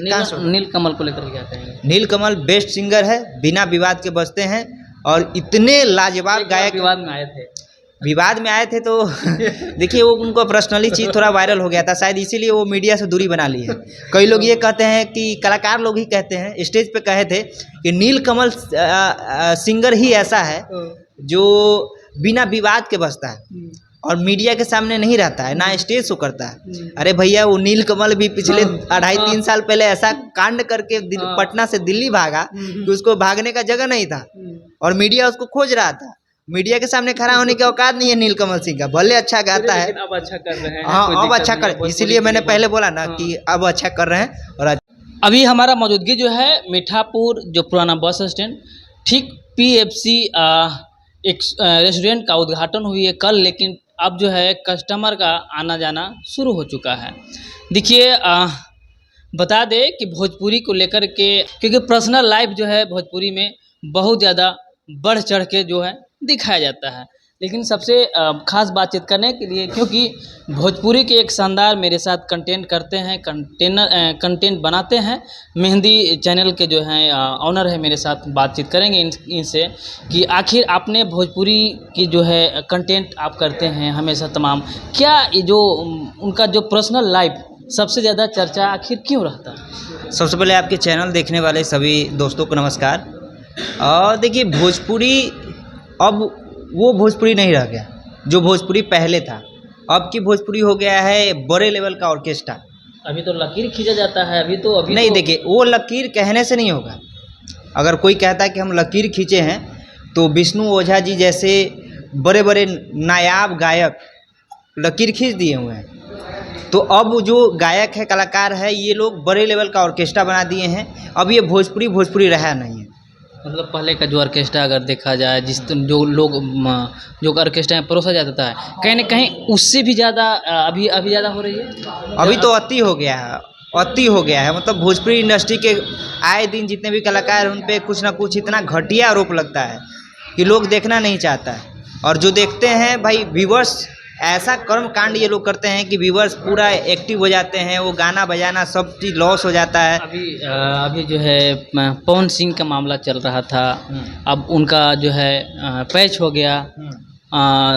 नीलकमल को लेकर क्या कहेंगे? नीलकमल बेस्ट सिंगर है, बिना विवाद के बजते हैं और इतने लाजवाब गायक। विवाद में आए थे तो देखिए वो उनको पर्सनली चीज़ थोड़ा वायरल हो गया था, शायद इसीलिए वो मीडिया से दूरी बना ली है। कई लोग ये कहते हैं कि कलाकार लोग ही कहते हैं, स्टेज पे कहे थे कि नीलकमल सिंगर ही ऐसा है जो बिना विवाद के बजता है और मीडिया के सामने नहीं रहता है, ना स्टेज शो करता है। अरे भैया वो नीलकमल भी पिछले 2.5-3 साल पहले ऐसा कांड करके पटना से दिल्ली भागा कि उसको भागने का जगह नहीं था और मीडिया उसको खोज रहा था। मीडिया के सामने खड़ा होने की औकात नहीं है नीलकमल सिंह का, भले अच्छा गाता है। अब अच्छा कर रहे हैं। हाँ अब अच्छा कर, इसीलिए मैंने पहले बोला ना कि अब अच्छा कर रहे हैं। और अभी हमारा मौजूदगी जो है मीठापुर जो पुराना बस स्टैंड ठीक PFC एक रेस्टोरेंट का उद्घाटन हुई है कल, लेकिन अब जो है कस्टमर का आना जाना शुरू हो चुका है। देखिए बता दें कि भोजपुरी को लेकर के, क्योंकि पर्सनल लाइफ जो है भोजपुरी में बहुत ज़्यादा बढ़ चढ़ के जो है दिखाया जाता है, लेकिन सबसे खास बातचीत करने के लिए, क्योंकि भोजपुरी के एक शानदार मेरे साथ कंटेंट करते हैं, कंटेंट बनाते हैं, मेहंदी चैनल के जो हैं ऑनर है, मेरे साथ बातचीत करेंगे इनसे कि आखिर आपने भोजपुरी की जो है कंटेंट आप करते हैं हमेशा तमाम, क्या ये जो उनका जो पर्सनल लाइफ सबसे ज़्यादा चर्चा आखिर क्यों रहता है? सबसे पहले आपके चैनल देखने वाले सभी दोस्तों को नमस्कार। और देखिए भोजपुरी अब वो भोजपुरी नहीं रह गया जो भोजपुरी पहले था। अब की भोजपुरी हो गया है बड़े लेवल का ऑर्केस्ट्रा। अभी तो लकीर खींचा जाता है, अभी नहीं। देखिए वो लकीर कहने से नहीं होगा। अगर कोई कहता है कि हम लकीर खींचे हैं तो विष्णु ओझा जी जैसे बड़े बड़े नायाब गायक लकीर खींच दिए हुए हैं। तो अब जो गायक है, कलाकार है, ये लोग बड़े लेवल का ऑर्केस्ट्रा बना दिए हैं। अब ये भोजपुरी रहा नहीं है। मतलब पहले का जो ऑर्केस्ट्रा अगर देखा जाए, जो लोग जो ऑर्केस्ट्रा में परोसा जाता है, कहीं ना कहीं उससे भी ज़्यादा अभी ज़्यादा हो रही है। अभी तो अति हो गया है। मतलब भोजपुरी इंडस्ट्री के आए दिन जितने भी कलाकार हैं उन पे कुछ ना कुछ इतना घटिया आरोप लगता है कि लोग देखना नहीं चाहता है। और जो देखते हैं भाई व्यूवर्स, ऐसा कर्म कांड ये लोग करते हैं कि व्यूवर्स पूरा एक्टिव हो जाते हैं, वो गाना बजाना सब चीज़ लॉस हो जाता है। अभी जो है पवन सिंह का मामला चल रहा था, अब उनका जो है पैच हो गया,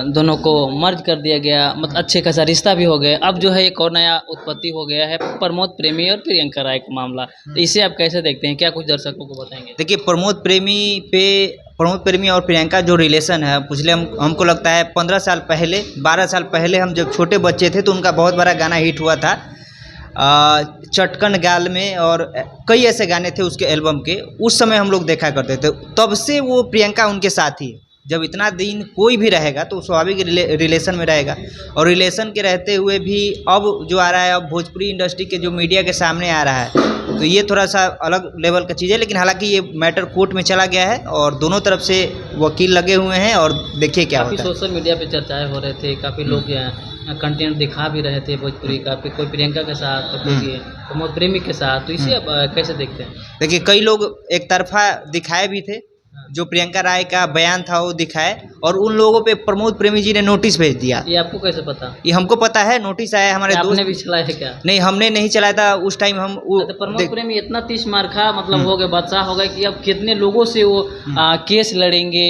दोनों को मर्ज कर दिया गया, मतलब अच्छे खासा रिश्ता भी हो गया। अब जो है एक और नया उत्पत्ति हो गया है प्रमोद प्रेमी और प्रियंका राय का मामला। तो इसे आप कैसे देखते हैं, क्या कुछ दर्शकों को बताएंगे? देखिए प्रमोद प्रेमी और प्रियंका जो रिलेशन है, पिछले हमको लगता है 15 साल पहले, 12 साल पहले हम जब छोटे बच्चे थे तो उनका बहुत बड़ा गाना हिट हुआ था चटकन गाल में, और कई ऐसे गाने थे उसके एल्बम के। उस समय हम लोग देखा करते थे, तब से वो प्रियंका उनके साथ ही। जब इतना दिन कोई भी रहेगा तो स्वाभाविक रिलेशन में रहेगा। और रिलेशन के रहते हुए भी अब जो आ रहा है, अब भोजपुरी इंडस्ट्री के जो मीडिया के सामने आ रहा है, तो ये थोड़ा सा अलग लेवल का चीज़ है। लेकिन हालांकि ये मैटर कोर्ट में चला गया है और दोनों तरफ से वकील लगे हुए हैं और देखिए क्या होता है। सोशल मीडिया पे चर्चाएं हो रहे थे, काफ़ी लोग कंटेंट दिखा भी रहे थे भोजपुरी का, कोई प्रियंका के साथ, कोई प्रमोद प्रेमी के साथ। तो इसे आप कैसे देखते हैं? देखिए कई लोग एक तरफा दिखाए भी थे, जो प्रियंका राय का बयान था वो दिखाए, और उन लोगों पे प्रमोद प्रेमी जी ने नोटिस भेज दिया। ये आपको कैसे पता? ये हमको पता है, नोटिस आया हमारे दोस्त। आपने भी चलाया है क्या? नहीं, हमने नहीं चलाया था उस टाइम। हम तो प्रमोद प्रेमी इतना 30 मार्का मतलब हो गए, बादशाह हो गए कि अब कितने लोगों से वो केस लड़ेंगे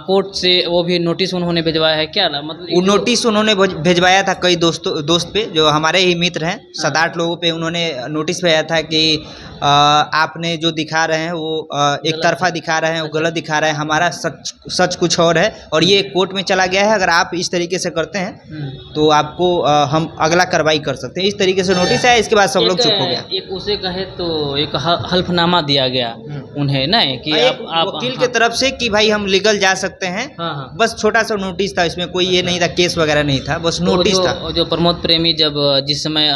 कोर्ट से। वो भी नोटिस उन्होंने भिजवाया है क्या? मतलब वो नोटिस उन्होंने भिजवाया था कई दोस्त पे, जो हमारे ही मित्र हैं। 7-8 लोगों पे उन्होंने नोटिस भेजा था कि आपने जो दिखा रहे हैं वो एक तरफा दिखा रहे हैं, वो गलत दिखा रहे हैं, हमारा सच कुछ और है और ये कोर्ट में चला गया है। अगर आप इस तरीके से करते हैं तो आपको हम अगला कार्रवाई कर सकते हैं। इस तरीके से नोटिस आया, इसके बाद सब लोग चुप हो गया। एक उसे कहे तो एक हल्फनामा दिया गया उन्हें, नहीं कि आप वकील के तरफ से कि भाई हम लीगल जा सकते हैं। बस छोटा सा नोटिस था, इसमें कोई ये नहीं था, केस वगैरह नहीं था, बस नोटिस था। जो प्रमोद प्रेमी जब जिस समय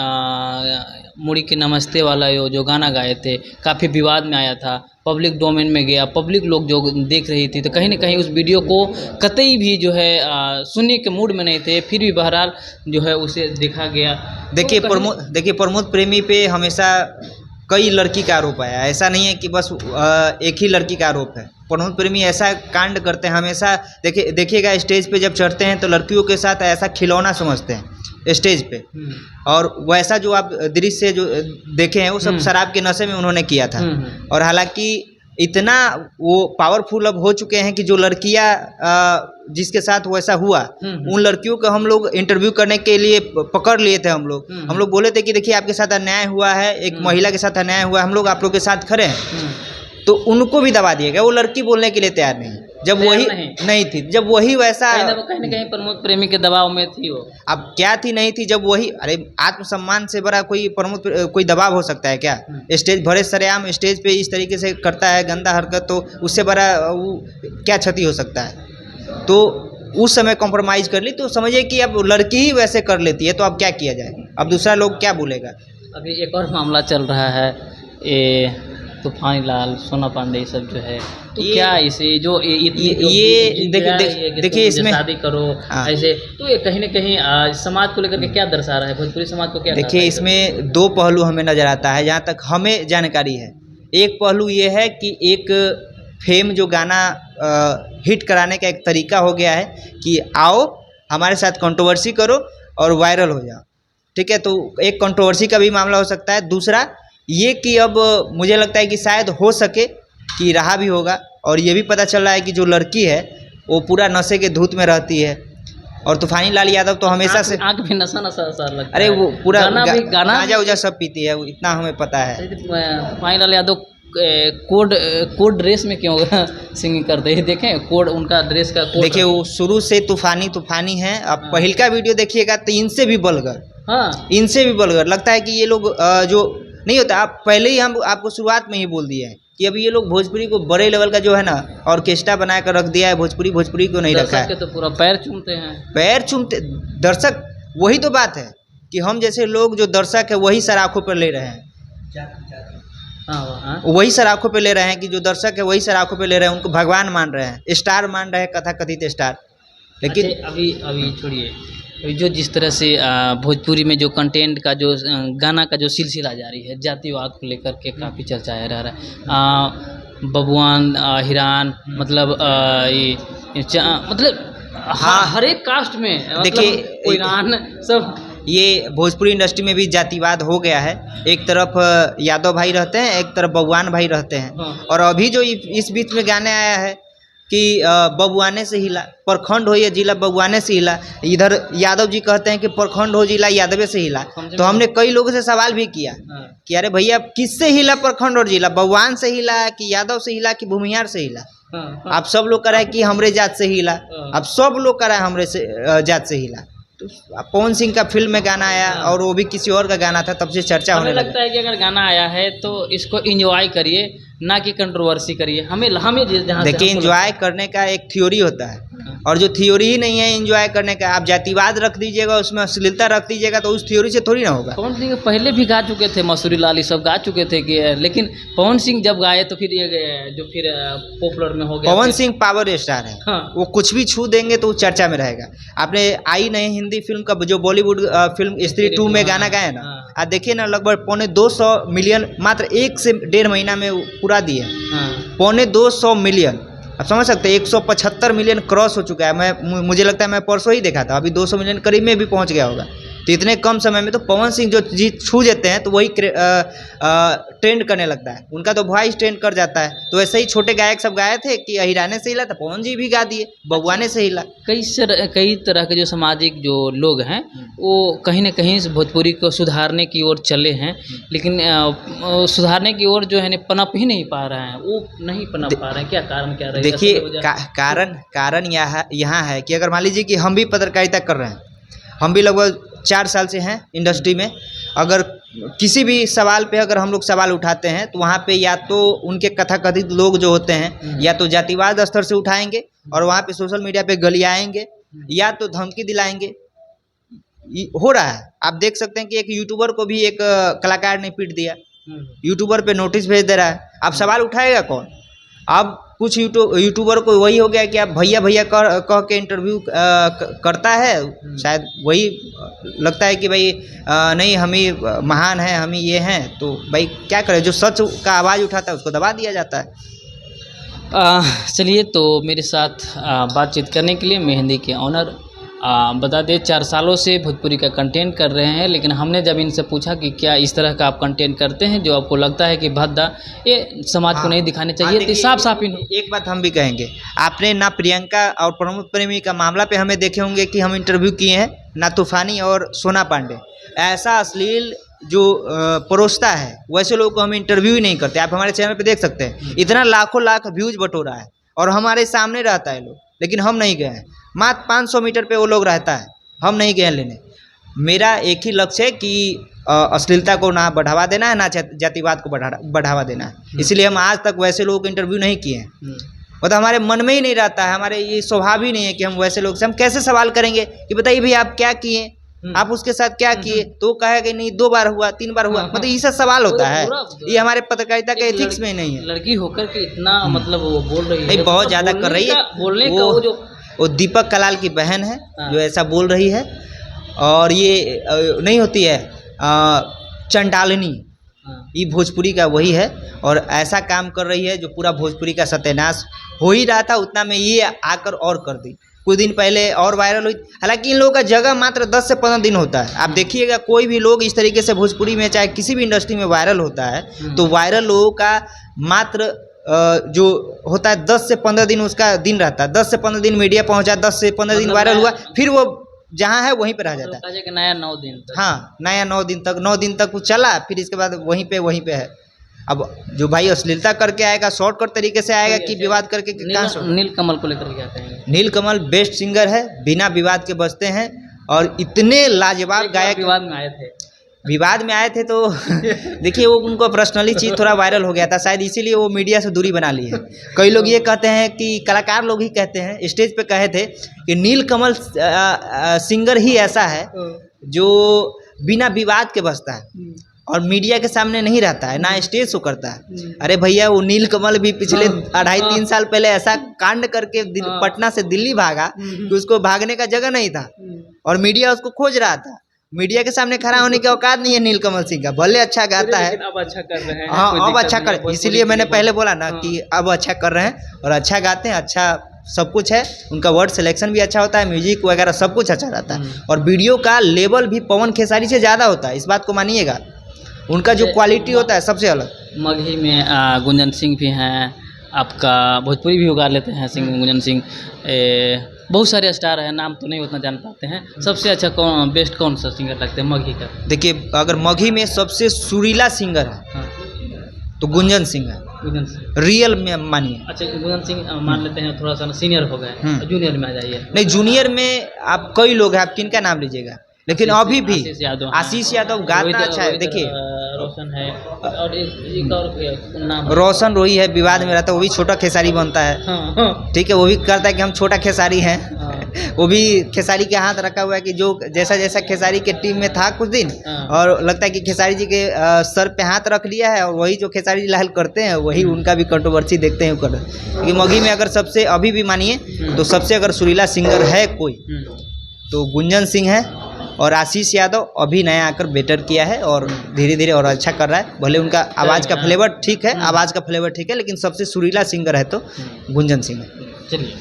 मुड़ी के नमस्ते वाला जो गाना गाए थे, काफ़ी विवाद में आया था, पब्लिक डोमेन में गया, पब्लिक लोग जो देख रही थी, तो कहीं ना कहीं उस वीडियो को कतई भी जो है सुनने के मूड में नहीं थे, फिर भी बहरहाल जो है उसे देखा गया। देखिए प्रमोद प्रेमी पे हमेशा कई लड़की का आरोप आया, ऐसा नहीं है कि बस एक ही लड़की का आरोप है। प्रमोद प्रेमी ऐसा कांड करते हैं हमेशा। देखिएगा स्टेज पे जब चढ़ते हैं तो लड़कियों के साथ ऐसा खिलौना समझते हैं स्टेज पे, और वैसा जो आप दृश्य जो देखे हैं वो सब शराब के नशे में उन्होंने किया था। और हालांकि इतना वो पावरफुल अब हो चुके हैं कि जो लड़कियां जिसके साथ वैसा हुआ, उन लड़कियों को हम लोग इंटरव्यू करने के लिए पकड़ लिए थे। हम लोग बोले थे कि देखिए आपके साथ अन्याय हुआ है, एक महिला के साथ अन्याय हुआ है, हम लोग आप लोग के साथ खड़े हैं। तो उनको भी दबा दिया गया, वो लड़की बोलने के लिए तैयार नहीं, जब वही नहीं थी, जब वही वैसा कहीं न कहीं प्रमोद प्रेमी के दबाव में थी वो। अब क्या थी नहीं थी, जब वही, अरे आत्मसम्मान से बड़ा कोई दबाव हो सकता है क्या? स्टेज भरे सरेआम स्टेज पे इस तरीके से करता है गंदा हरकत, तो उससे बड़ा वो क्या क्षति हो सकता है? तो उस समय कॉम्प्रोमाइज़ कर ली, तो समझिए कि अब लड़की ही वैसे कर लेती है, तो अब क्या किया जाए? अब दूसरा लोग क्या बोलेगा? अभी एक और मामला चल रहा है, ये तूफानी लाल, सोना पांडे सब जो है, तो क्या इसे जो देखिए इसमें शादी करो ऐसे, तो ये कहीं ना कहीं समाज को लेकर के क्या दर्शा रहा है, भोजपुरी समाज को क्या? देखिए इसमें दो पहलू हमें नज़र आता है, जहाँ तक हमें जानकारी है। एक पहलू ये है कि एक फेम जो गाना हिट कराने का एक तरीका हो गया है कि आओ हमारे साथ कंट्रोवर्सी करो और वायरल हो जाओ, ठीक है? तो एक कंट्रोवर्सी का भी मामला हो सकता है। दूसरा ये कि अब मुझे लगता है कि शायद हो सके कि रहा भी होगा, और ये भी पता चल रहा है कि जो लड़की है वो पूरा नशे के धूत में रहती है, और तूफानी लाल यादव तो हमेशा से आँख भी नशा लगता है। अरे वो पूरा गाना गांजा उजा सब पीती है, इतना हमें पता है। तूफानी लाल यादव कोड ड्रेस में क्यों सिंगिंग करते हैं? देखें कोड, उनका ड्रेस का कोड, देखिए वो शुरू से तूफानी है। अब पहिल का वीडियो देखिएगा तो इनसे भी बलगर, इनसे भी बलगर लगता है कि ये लोग जो नहीं होता। आप पहले ही हम आपको शुरुआत में ही बोल दिए हैं कि अभी ये लोग भोजपुरी को बड़े लेवल का जो है ना ऑर्केस्ट्रा बना कर रख दिया है, भोजपुरी को नहीं रखा है। तो पूरा पैर चूमते हैं, पैर चूमते दर्शक। वही तो बात है कि हम जैसे लोग जो दर्शक है वही सर आँखों पर ले रहे हैं, वही सर आँखों पे ले रहे हैं कि जो दर्शक है वही सर आँखों पे ले रहे हैं, उनको भगवान मान रहे हैं, स्टार मान रहे हैं, कथाकथित स्टार। लेकिन अभी छोड़िए, जो जिस तरह से भोजपुरी में जो कंटेंट का जो गाना का जो सिलसिला जारी है, जातिवाद को लेकर के काफ़ी चर्चाया रह रहा है। बबुआन, हिरान, मतलब हर एक कास्ट में, देखिए ईरान सब, ये भोजपुरी इंडस्ट्री में भी जातिवाद हो गया है। एक तरफ यादव भाई रहते हैं, एक तरफ बबुआन भाई रहते हैं। और अभी जो इस बीच में गाने आया है कि बबुआने से हिला, प्रखंड हो ये जिला बबुआने से हिला, इधर यादव जी कहते हैं कि प्रखंड हो जिला यादवे से हिला। तो हमने कई लोगों से सवाल भी किया कि अरे भैया किससे हिला प्रखंड और जिला, बबुआन से हिला कि यादव से हिला कि भूमिहार से हिला? आप सब लोग कह रहे हैं कि हमरे जात से हिला, अब सब लोग कह रहे हैं हमरे से जात से हिला। तो पवन सिंह का फिल्म में गाना आया और वो भी किसी और का गाना था, तब से चर्चा होने लगता है कि अगर गाना आया है तो इसको एंजॉय करिए, ना कि कंट्रोवर्सी करिए। हमें देखिए एंजॉय करने का एक थ्योरी होता है, और जो थ्योरी ही नहीं है एंजॉय करने का, आप जातिवाद रख दीजिएगा, उसमें अश्लीलता रख दीजिएगा, तो उस थ्योरी से थोड़ी ना होगा। पवन सिंह पहले भी गा चुके थे, मसूरी लाल सब गा चुके थे कि, लेकिन पवन सिंह जब गाए तो फिर ये जो फिर पॉपुलर में हो गया। पवन सिंह पावर स्टार है, वो कुछ भी छू देंगे तो चर्चा में रहेगा। आपने आई नहीं हिंदी फिल्म का जो बॉलीवुड फिल्म स्त्री 2 में गाना गाया ना, आप देखिए ना, लगभग 250 मिलियन मात्र 1 से 1.5 महीना में पूरा दिए। 250 मिलियन, आप समझ सकते हैं 175 मिलियन क्रॉस हो चुका है। मुझे लगता है मैं परसों ही देखा था, अभी 200 मिलियन करीब में भी पहुंच गया होगा। तो इतने कम समय में तो पवन सिंह जो चीज छू देते हैं तो वही ट्रेंड करने लगता है, उनका तो वॉइस ट्रेंड कर जाता है। तो ऐसे ही छोटे गायक सब गाए थे कि हिराने से हिला, तो पवन जी भी गा दिए बबुआने से हिला। कई तरह के जो सामाजिक जो लोग हैं वो कहीं ना कहीं भोजपुरी को सुधारने की ओर चले हैं, लेकिन सुधारने की ओर जो है पनप ही नहीं पा रहे हैं, वो नहीं पनप पा रहे हैं। क्या कारण क्या रहे? देखिए कारण यहाँ है कि अगर मान लीजिए कि हम भी पत्रकारिता कर रहे हैं, हम भी लगभग 4 साल से हैं इंडस्ट्री में। अगर किसी भी सवाल पे अगर हम लोग सवाल उठाते हैं तो वहाँ पे या तो उनके कथाकथित लोग जो होते हैं या तो जातिवाद स्तर से उठाएंगे और वहाँ पे सोशल मीडिया पे गलियाएंगे या तो धमकी दिलाएंगे। हो रहा है, आप देख सकते हैं कि एक यूट्यूबर को भी एक कलाकार ने पीट दिया, यूट्यूबर पे नोटिस भेज दे रहा है। अब सवाल उठाएगा कौन? अब कुछ यूट्यूबर को वही हो गया कि आप भैया भैया कह के इंटरव्यू करता है, शायद वही लगता है कि भाई नहीं हम ही महान हैं, हम ही ये हैं। तो भाई क्या करें, जो सच का आवाज़ उठाता है उसको दबा दिया जाता है। चलिए, तो मेरे साथ बातचीत करने के लिए मेहंदी के ऑनर बता दें 4 सालों से भोजपुरी का कंटेंट कर रहे हैं, लेकिन हमने जब इनसे पूछा कि क्या इस तरह का आप कंटेंट करते हैं जो आपको लगता है कि भद्दा ये समाज को नहीं दिखाने चाहिए, तो साफ साफ एक बात हम भी कहेंगे, आपने ना प्रियंका और प्रमोद प्रेमी का मामला पे हमें देखे होंगे कि हम इंटरव्यू किए हैं, ना तूफानी और सोना पांडे। ऐसा अश्लील जो परोसता है वैसे लोगों को हम इंटरव्यू ही नहीं करते। आप हमारे चैनल पे देख सकते हैं, इतना लाखों लाख व्यूज बटोरा है और हमारे सामने रहता है लोग, लेकिन हम नहीं गए हैं। मात्र 500 मीटर पे वो लोग रहता है, हम नहीं गए लेने। मेरा एक ही लक्ष्य है कि अश्लीलता को ना बढ़ावा देना है, ना जातिवाद को बढ़ावा देना है। इसलिए हम आज तक वैसे लोगों को इंटरव्यू नहीं किए हैं। मतलब हमारे मन में ही नहीं रहता है, हमारे ये स्वभाव ही नहीं है कि हम वैसे लोग से हम कैसे सवाल करेंगे कि बताइए भाई आप क्या किए, आप उसके साथ क्या किए, तो कहे कि नहीं 2 बार हुआ 3 बार हुआ। मतलब ये सब सवाल होता है, ये हमारे पत्रकारिता के एथिक्स में नहीं है। लड़की होकर के इतना मतलब वो बोल रही है, बहुत ज़्यादा कर रही है। बोलने का वो जो वो दीपक कलाल की बहन है जो ऐसा बोल रही है, और ये नहीं होती है चंडालिनी, ये भोजपुरी का वही है और ऐसा काम कर रही है जो पूरा भोजपुरी का सत्यानाश हो ही रहा था, उतना में ये आकर और कर दी। कुछ दिन पहले और वायरल हुई, हालांकि इन लोगों का जगह मात्र 10 से 15 दिन होता है। आप देखिएगा कोई भी लोग इस तरीके से भोजपुरी में चाहे किसी भी इंडस्ट्री में वायरल होता है तो वायरल लोगों का मात्र जो होता है 10 से 15 दिन उसका दिन रहता है। 10 से 15 दिन मीडिया पहुंचा, 10 से 15 दिन वायरल हुआ, फिर वो जहाँ है वहीं पे रह जाता है। नया 9 दिन तक, हाँ नया 9 दिन तक वो चला, फिर इसके बाद वहीं पे है। अब जो भाई अश्लीलता करके आएगा, शॉर्टकट तरीके से आएगा कि विवाद करके कहाँ। नीलकमल को लेकर क्या कहेंगे? नीलकमल बेस्ट सिंगर है, बिना विवाद के बजते हैं और इतने लाजवाब गायक। विवाद में आए थे तो देखिए वो उनको पर्सनली चीज़ थोड़ा वायरल हो गया था, शायद इसीलिए वो मीडिया से दूरी बना ली है। कई लोग ये कहते हैं कि कलाकार लोग ही कहते हैं, स्टेज पे कहे थे कि नीलकमल सिंगर ही ऐसा है जो बिना विवाद के बजता है और मीडिया के सामने नहीं रहता है, ना स्टेज शो करता है। अरे भैया वो नीलकमल भी पिछले 2.5-3 साल पहले ऐसा कांड करके पटना से दिल्ली भागा कि उसको भागने का जगह नहीं था और मीडिया उसको खोज रहा था। मीडिया के सामने खड़ा होने की औकात नहीं है नीलकमल सिंह का, भले अच्छा गाता है। अब अच्छा कर रहे हैं। हाँ अब अच्छा कर, इसीलिए मैंने पहले बोला ना कि अब अच्छा कर रहे हैं और अच्छा गाते हैं, अच्छा सब कुछ है। उनका वर्ड सिलेक्शन भी अच्छा होता है, म्यूजिक वगैरह सब कुछ अच्छा रहता है और वीडियो का लेवल भी पवन खेसारी से ज़्यादा होता है, इस बात को मानिएगा। उनका जो क्वालिटी होता है सबसे अलग। मगही में गुंजन सिंह भी हैं, आपका भोजपुरी भी उगा लेते हैं सिंह गुंजन सिंह। बहुत सारे स्टार हैं, नाम तो नहीं उतना जान पाते हैं। सबसे अच्छा कौन, बेस्ट कौन सा सिंगर लगते हैं मगही का? देखिए अगर मगही में सबसे सुरीला सिंगर है तो गुंजन सिंह है, गुंजन सिंह रियल में मानिए। अच्छा गुंजन सिंह मान लेते हैं, थोड़ा सा सीनियर हो गए, जूनियर में आ जाइए। नहीं जूनियर में आप कई लोग हैं, आप किनका नाम लीजिएगा, लेकिन अभी भी आशीष यादव गाता अच्छा है। देखिए रोशन है और एक और नाम रोशन रोही है, विवाद में रहता है, वो भी छोटा खेसारी बनता है। ठीक है, वो भी करता है कि हम छोटा खेसारी हैं। वो भी खेसारी के हाथ रखा हुआ है कि जो जैसा जैसा खेसारी के टीम में था कुछ दिन, और लगता है कि खेसारी जी के सर पे हाथ रख लिया है और वही जो खेसारी जी लाल करते हैं वही उनका भी कंट्रोवर्सी देखते हैं कर। क्योंकि मगही में अगर सबसे अभी भी मानिए तो सबसे अगर सुरीला सिंगर है कोई तो गुंजन सिंह है और आशीष यादव अभी नया आकर बेटर किया है और धीरे धीरे और अच्छा कर रहा है। भले उनका आवाज़ का फ्लेवर ठीक है, आवाज़ का फ्लेवर ठीक है, लेकिन सबसे सुरीला सिंगर है तो गुंजन सिंह है। चलिए।